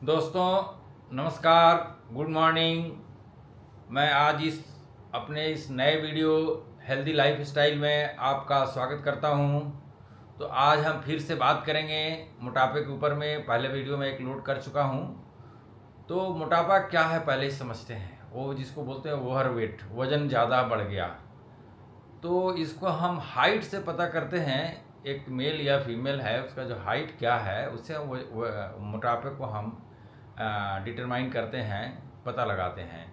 दोस्तों नमस्कार, good morning. मैं आज अपने इस नए वीडियो हेल्दी लाइफ स्टाइल में आपका स्वागत करता हूं। तो आज हम फिर से बात करेंगे मोटापे के ऊपर में। पहले वीडियो में एक लोड कर चुका हूं। तो मोटापा क्या है पहले ही समझते हैं। वो जिसको बोलते हैं ओवर वेट, वज़न ज़्यादा बढ़ गया। तो इसको हम हाइट से पता करते हैं। एक मेल या फीमेल है, उसका जो हाइट क्या है उससे वो मोटापे को हम डिटरमाइन करते हैं, पता लगाते हैं।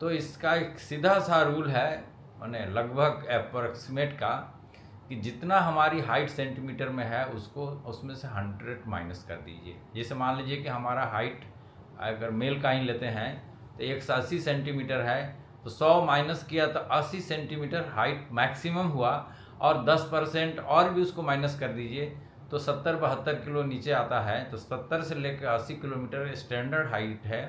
तो इसका एक सीधा सा रूल है, माने लगभग अप्रॉक्सीमेट का, कि जितना हमारी हाइट सेंटीमीटर में है उसको उसमें से 100 माइनस कर दीजिए। जैसे मान लीजिए कि हमारा हाइट अगर मेल का ही लेते हैं तो 180 सेंटीमीटर है, तो 100 माइनस किया तो 80 सेंटीमीटर हाइट मैक्सिमम हुआ, और 10% और भी उसको माइनस कर दीजिए तो 70-72 किलो नीचे आता है। तो 70 से लेकर 80 किलोमीटर स्टैंडर्ड हाइट है।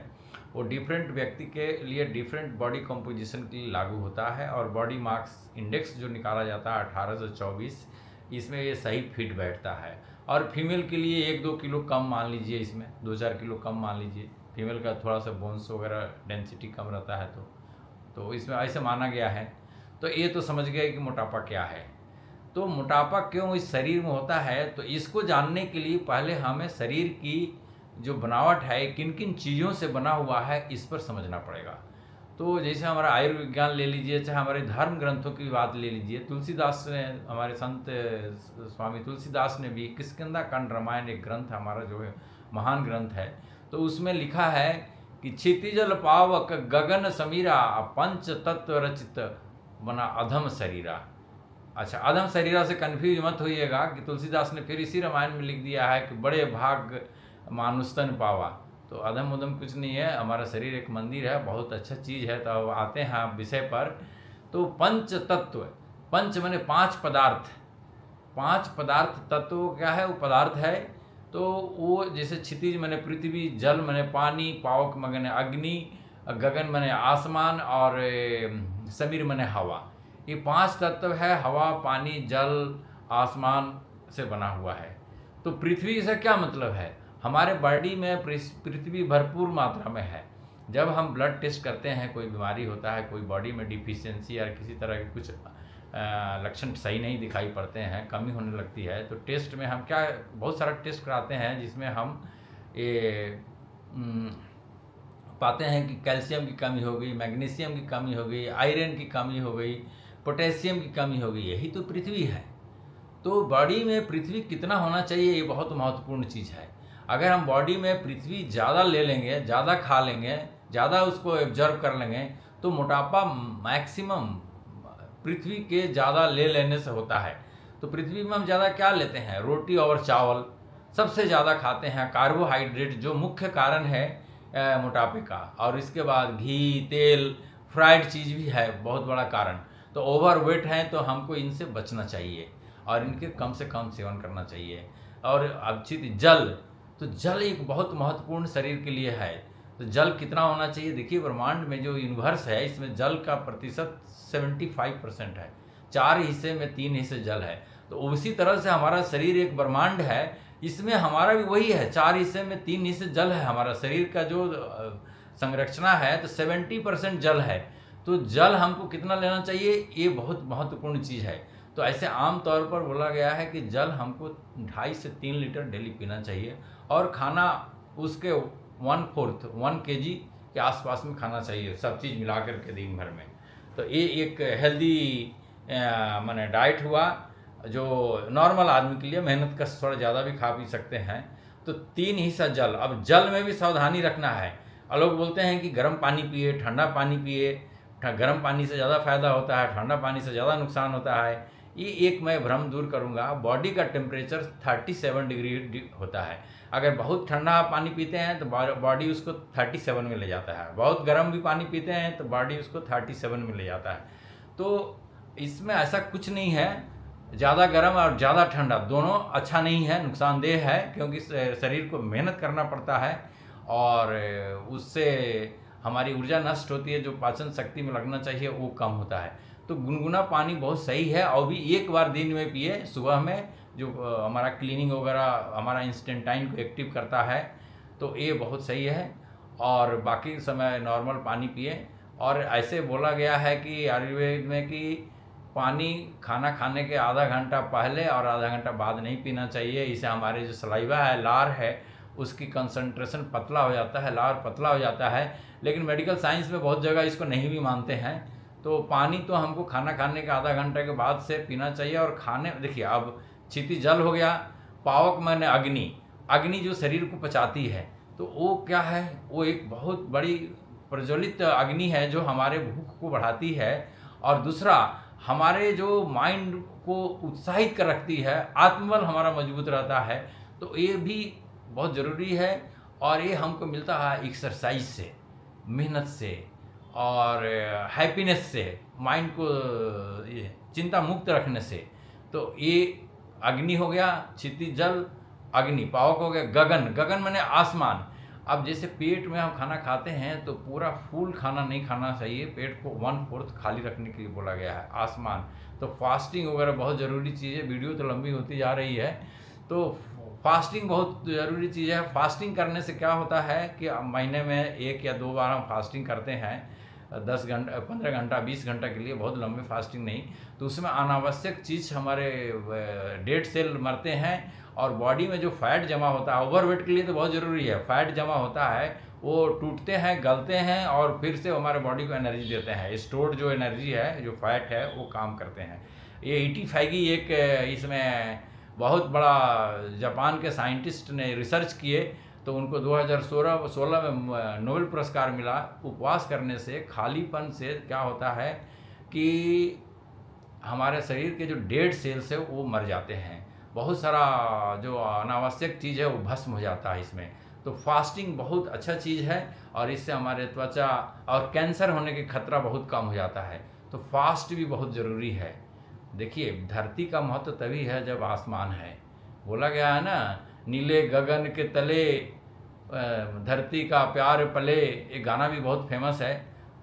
वो डिफरेंट व्यक्ति के लिए डिफरेंट बॉडी कंपोजिशन के लिए लागू होता है। और बॉडी मास इंडेक्स जो निकाला जाता है 18 से 24, इसमें ये सही फिट बैठता है। और फीमेल के लिए 1-2 किलो कम मान लीजिए, इसमें 2-4 किलो कम मान लीजिए। फीमेल का थोड़ा सा बोन्स वगैरह डेंसिटी कम रहता है, तो इसमें ऐसे माना गया है। तो ये तो समझ गए कि मोटापा क्या है। तो मोटापा क्यों इस शरीर में होता है, तो इसको जानने के लिए पहले हमें शरीर की जो बनावट है, किन किन चीज़ों से बना हुआ है, इस पर समझना पड़ेगा। तो जैसे हमारा आयुर्विज्ञान ले लीजिए, चाहे हमारे धर्म ग्रंथों की बात ले लीजिए। तुलसीदास ने, हमारे संत स्वामी तुलसीदास ने भी किष्किंधा कांड रामायण एक ग्रंथ हमारा जो है महान ग्रंथ है, तो उसमें लिखा है कि क्षितिजल पावक गगन समीरा, पंच तत्व रचित बना अधम शरीरा। अच्छा, अधम शरीरा से कन्फ्यूज मत होइएगा कि तुलसीदास ने फिर इसी रामायण में लिख दिया है कि बड़े भाग मानुस्तन पावा। तो अधम उधम कुछ नहीं है, हमारा शरीर एक मंदिर है, बहुत अच्छा चीज़ है। तो अब आते हैं आप विषय पर। तो पंच तत्व, पंच माने 5 पदार्थ। 5 पदार्थ, तत्व क्या है? वो पदार्थ है। तो वो जैसे क्षितिज माने पृथ्वी, जल माने पानी, पावक माने अग्नि, गगन माने आसमान, और समीर माने हवा। ये 5 तत्व है, हवा, पानी, जल, आसमान से बना हुआ है। तो पृथ्वी से क्या मतलब है? हमारे बॉडी में पृथ्वी भरपूर मात्रा में है। जब हम ब्लड टेस्ट करते हैं, कोई बीमारी होता है, कोई बॉडी में डिफिशियंसी या किसी तरह के कुछ लक्षण सही नहीं दिखाई पड़ते हैं, कमी होने लगती है, तो टेस्ट में हम क्या, बहुत सारा टेस्ट कराते हैं जिसमें हम ये पाते हैं कि कैल्शियम की कमी हो गई, मैग्नीशियम की कमी हो गई, आयरन की कमी हो गई, पोटेशियम की कमी हो गई। यही तो पृथ्वी है। तो बॉडी में पृथ्वी कितना होना चाहिए, ये बहुत महत्वपूर्ण चीज़ है। अगर हम बॉडी में पृथ्वी ज़्यादा ले लेंगे, ज़्यादा खा लेंगे, ज़्यादा उसको एब्जॉर्व कर लेंगे, तो मोटापा मैक्सिमम पृथ्वी के ज़्यादा ले लेने से होता है। तो पृथ्वी में हम ज़्यादा क्या लेते हैं? रोटी और चावल सबसे ज़्यादा खाते हैं, कार्बोहाइड्रेट जो मुख्य कारण है मोटापे का। और इसके बाद घी, तेल, फ्राइड चीज़ भी है बहुत बड़ा कारण। तो ओवर वेट हैं तो हमको इनसे बचना चाहिए और इनके कम से कम सेवन करना चाहिए। और अच्छी जल, तो जल एक बहुत महत्वपूर्ण शरीर के लिए है। तो जल कितना होना चाहिए? देखिए, ब्रह्मांड में जो यूनिवर्स है, इसमें जल का प्रतिशत 75% है। 4 हिस्से में 3 हिस्से जल है। तो उसी तरह से हमारा शरीर एक ब्रह्मांड है, इसमें हमारा भी वही है। 4 हिस्से में 3 हिस्से जल है। हमारा शरीर का जो संरचना है, तो 70% जल है। तो जल हमको कितना लेना चाहिए, ये बहुत महत्वपूर्ण चीज़ है। तो ऐसे आम तौर पर बोला गया है कि जल हमको 2.5 से 3 लीटर डेली पीना चाहिए। और खाना उसके 1/4 kg के आसपास में खाना चाहिए, सब चीज़ मिलाकर के दिन भर में। तो ये एक हेल्दी माने डाइट हुआ, जो नॉर्मल आदमी के लिए, मेहनत का थोड़ा ज़्यादा भी खा पी सकते हैं। तो 3 हिस्सा जल। अब जल में भी सावधानी रखना है। लोग बोलते हैं कि गर्म पानी पिए, ठंडा पानी पिए, गर्म पानी से ज़्यादा फ़ायदा होता है, ठंडा पानी से ज़्यादा नुकसान होता है। ये एक मैं भ्रम दूर करूँगा। बॉडी का टेम्परेचर 37 डिग्री होता है। अगर बहुत ठंडा पानी पीते हैं तो बॉडी उसको 37 में ले जाता है, बहुत गर्म भी पानी पीते हैं तो बॉडी उसको 37 में ले जाता है। तो इसमें ऐसा कुछ नहीं है, ज़्यादा गर्म और ज़्यादा ठंडा दोनों अच्छा नहीं है, नुकसानदेह है, क्योंकि शरीर को मेहनत करना पड़ता है और उससे हमारी ऊर्जा नष्ट होती है, जो पाचन शक्ति में लगना चाहिए वो कम होता है। तो गुनगुना पानी बहुत सही है, और भी एक बार दिन में पिए, सुबह में, जो हमारा क्लीनिंग वगैरह, हमारा इंस्टेंटाइन को एक्टिव करता है। तो ये बहुत सही है। और बाकी समय नॉर्मल पानी पिए। और ऐसे बोला गया है कि आयुर्वेद में कि पानी खाना खाने के आधा घंटा पहले और आधा घंटा बाद नहीं पीना चाहिए। इससे हमारे जो सलाइवा है, लार है, उसकी कंसंट्रेशन पतला हो जाता है, लार पतला हो जाता है। लेकिन मेडिकल साइंस में बहुत जगह इसको नहीं भी मानते हैं। तो पानी तो हमको खाना खाने के आधा घंटे के बाद से पीना चाहिए। और खाने, देखिए अब क्षितिज जल हो गया, पावक मैंने अग्नि, अग्नि जो शरीर को पचाती है, तो वो क्या है, वो एक बहुत बड़ी प्रज्वलित अग्नि है जो हमारे भूख को बढ़ाती है। और दूसरा, हमारे जो माइंड को उत्साहित कर रखती है, आत्मबल हमारा मजबूत रहता है। तो ये भी बहुत ज़रूरी है। और ये हमको मिलता है एक्सरसाइज से, मेहनत से और हैप्पीनेस से, माइंड को ये चिंता मुक्त रखने से। तो ये अग्नि हो गया, क्षितिज जल, अग्नि, पावक हो गया, गगन, गगन माने आसमान। अब जैसे पेट में हम खाना खाते हैं तो पूरा फुल खाना नहीं खाना चाहिए, पेट को 1/4 खाली रखने के लिए बोला गया है, आसमान। तो फास्टिंग वगैरह बहुत ज़रूरी चीज़ है। वीडियो तो लंबी होती जा रही है, तो फास्टिंग बहुत ज़रूरी चीज़ है। फास्टिंग करने से क्या होता है कि महीने में 1 या 2 बार हम फास्टिंग करते हैं, 10 घंटा, 15 घंटा, 20 घंटा के लिए, बहुत लंबे फास्टिंग नहीं। तो उसमें अनावश्यक चीज़, हमारे डेड सेल मरते हैं। और बॉडी में जो फैट जमा होता है, ओवरवेट के लिए तो बहुत ज़रूरी है, फैट जमा होता है, वो टूटते हैं, गलते हैं और फिर से हमारे बॉडी को एनर्जी देते हैं। स्टोर्ड जो एनर्जी है, जो फैट है, वो काम करते हैं। ये ईटी फैगी एक इसमें बहुत बड़ा जापान के साइंटिस्ट ने रिसर्च किए, तो उनको 2016 में नोबेल पुरस्कार मिला। उपवास करने से, खालीपन से क्या होता है कि हमारे शरीर के जो डेड सेल्स है वो मर जाते हैं, बहुत सारा जो अनावश्यक चीज़ है वो भस्म हो जाता है इसमें। तो फास्टिंग बहुत अच्छा चीज़ है और इससे हमारे त्वचा और कैंसर होने के खतरा बहुत कम हो जाता है। तो फास्ट भी बहुत ज़रूरी है। देखिए, धरती का महत्व तभी है जब आसमान है। बोला गया है ना, नीले गगन के तले धरती का प्यार पले, एक गाना भी बहुत फेमस है।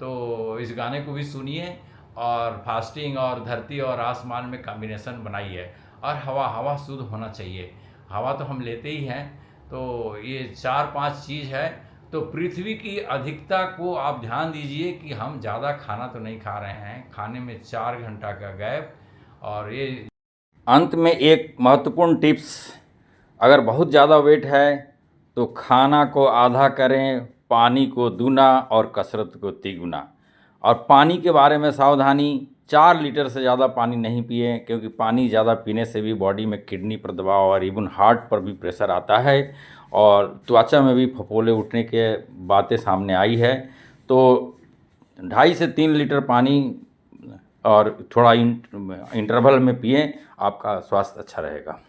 तो इस गाने को भी सुनिए और फास्टिंग और धरती और आसमान में कॉम्बिनेशन बनाइए। और हवा शुद्ध होना चाहिए, हवा तो हम लेते ही हैं। तो ये 4-5 चीज़ है। तो पृथ्वी की अधिकता को आप ध्यान दीजिए कि हम ज़्यादा खाना तो नहीं खा रहे हैं, खाने में 4 घंटा का गैप। और ये अंत में एक महत्वपूर्ण टिप्स, अगर बहुत ज़्यादा वेट है तो खाना को आधा करें, पानी को दूना और कसरत को तिगुना। और पानी के बारे में सावधानी, 4 लीटर से ज़्यादा पानी नहीं पिए, क्योंकि पानी ज़्यादा पीने से भी बॉडी में किडनी पर दबाव और इवन हार्ट पर भी प्रेशर आता है और त्वचा में भी फफोले उठने के बातें सामने आई है। तो 2.5 से 3 लीटर पानी और थोड़ा इंटरवल में पिएं, आपका स्वास्थ्य अच्छा रहेगा।